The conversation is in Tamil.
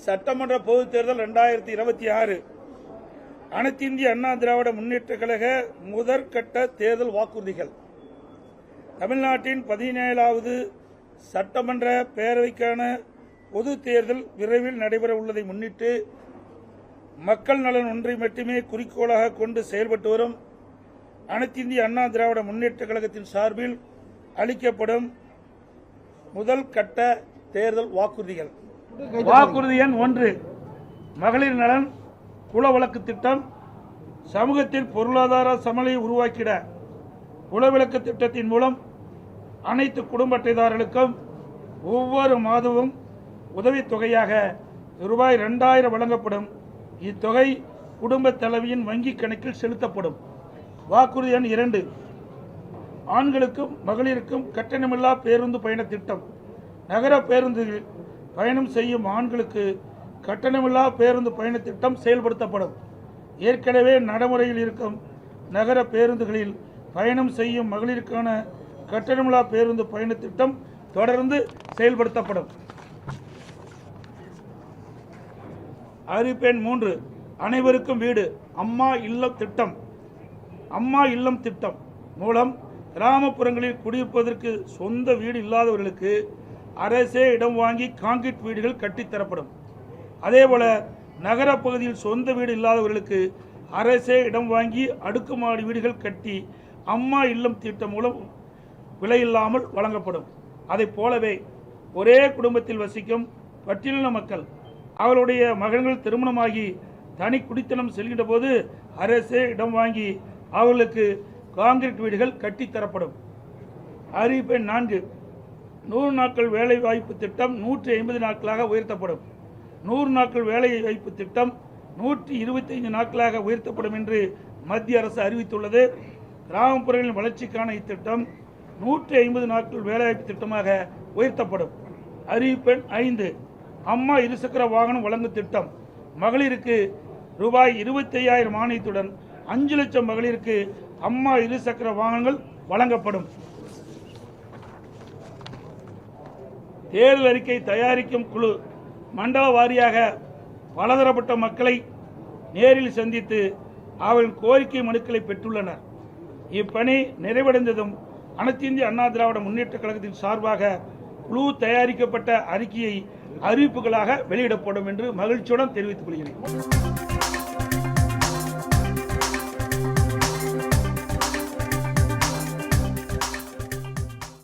சட்டமன்ற பொதுத் தேர்தல் 2026 அனைத்து இந்திய அண்ணா திராவிட முன்னேற்ற கழக முதற்கட்ட தேர்தல் வாக்குறுதிகள். தமிழ்நாட்டின் 17வது சட்டமன்ற பேரவைக்கான பொது தேர்தல் விரைவில் நடைபெற உள்ளதை முன்னிட்டு மக்கள் நலன் ஒன்றை மட்டுமே குறிக்கோளாக கொண்டு செயல்பட்டு வரும் அனைத்து இந்திய அண்ணா திராவிட முன்னேற்ற கழகத்தின் சார்பில் அளிக்கப்படும் முதல் கட்ட தேர்தல் வாக்குறுதிகள். வாக்குறுதி எண் 1, மகளிர் நலன் குல வழக்கு திட்டம். சமூகத்தில் பொருளாதார சமநிலையை உருவாக்கிட குலவிளக்கு திட்டத்தின் மூலம் அனைத்து குடும்ப அட்டைதாரர்களுக்கும் ஒவ்வொரு மாதமும் உதவித்தொகையாக ரூபாய் 2000 வழங்கப்படும். இத்தொகை குடும்ப தலைவியின் வங்கி கணக்கில் செலுத்தப்படும். வாக்குறுதி எண் 2, ஆண்களுக்கும் மகளிருக்கும் கட்டணமில்லா பேருந்து பயண திட்டம். நகர பேருந்துகளில் பயணம் செய்யும் ஆண்களுக்கு கட்டணமில்லா பேருந்து பயண திட்டம் செயல்படுத்தப்படும். ஏற்கனவே நடைமுறையில் இருக்கும் நகர பேருந்துகளில் பயணம் செய்யும் மகளிருக்கான கட்டணமில்லா பேருந்து பயண திட்டம் தொடர்ந்து செயல்படுத்தப்படும். அறிவிப்பு எண் 3, அனைவருக்கும் வீடு அம்மா இல்லம் திட்டம். அம்மா இல்லம் திட்டம் மூலம் கிராமப்புறங்களில் குடியிருப்பதற்கு சொந்த வீடு இல்லாதவர்களுக்கு அரசே இடம் வாங்கி கான்கிரீட் வீடுகள் கட்டித்தரப்படும். அதேபோல நகரப்பகுதியில் சொந்த வீடு இல்லாதவர்களுக்கு அரசே இடம் வாங்கி அடுக்குமாடி வீடுகள் கட்டி அம்மா இல்லம் திட்டம் மூலம் விலையில்லாமல் வழங்கப்படும். அதை போலவே ஒரே குடும்பத்தில் வசிக்கும் பட்டியலின மக்கள் அவருடைய மகன்கள் திருமணமாகி தனி குடித்தனம் செல்கின்ற போது அரசே இடம் வாங்கி அவர்களுக்கு கான்கிரீட் வீடுகள் கட்டித்தரப்படும். அறிவிப்பு 4, 100 நாட்கள் வேலை வாய்ப்பு திட்டம் 150 நாட்களாக உயர்த்தப்படும். 100 நாட்கள் வேலை வாய்ப்பு திட்டம் 125 நாட்களாக உயர்த்தப்படும் என்று மத்திய அரசு அறிவித்துள்ளது. கிராமப்புறங்களின் வளர்ச்சிக்கான இத்திட்டம் 150 நாட்கள் வேலைவாய்ப்பு திட்டமாக உயர்த்தப்படும். அறிவிப்பு 5, அம்மா இருசக்கர வாகனம் வழங்கும் திட்டம். மகளிருக்கு ரூபாய் 25,000 மானியத்துடன் 5 லட்சம் மகளிருக்கு அம்மா இருசக்கர வாகனங்கள் வழங்கப்படும். தேர்தல் அறிக்கை தயாரிக்கும் குழு மண்டல வாரியாக பலதரப்பட்ட மக்களை நேரில் சந்தித்து அவர்களின் கோரிக்கை மனுக்களை பெற்றுள்ளனர். இப்பணி நிறைவடைந்ததும் அனைத்து இந்திய அண்ணா திராவிட முன்னேற்ற கழகத்தின் சார்பாக குழு தயாரிக்கப்பட்ட அறிக்கையை அறிவிப்புகளாக வெளியிடப்படும் என்று மகிழ்ச்சியுடன் தெரிவித்துக் கொள்கிறேன்.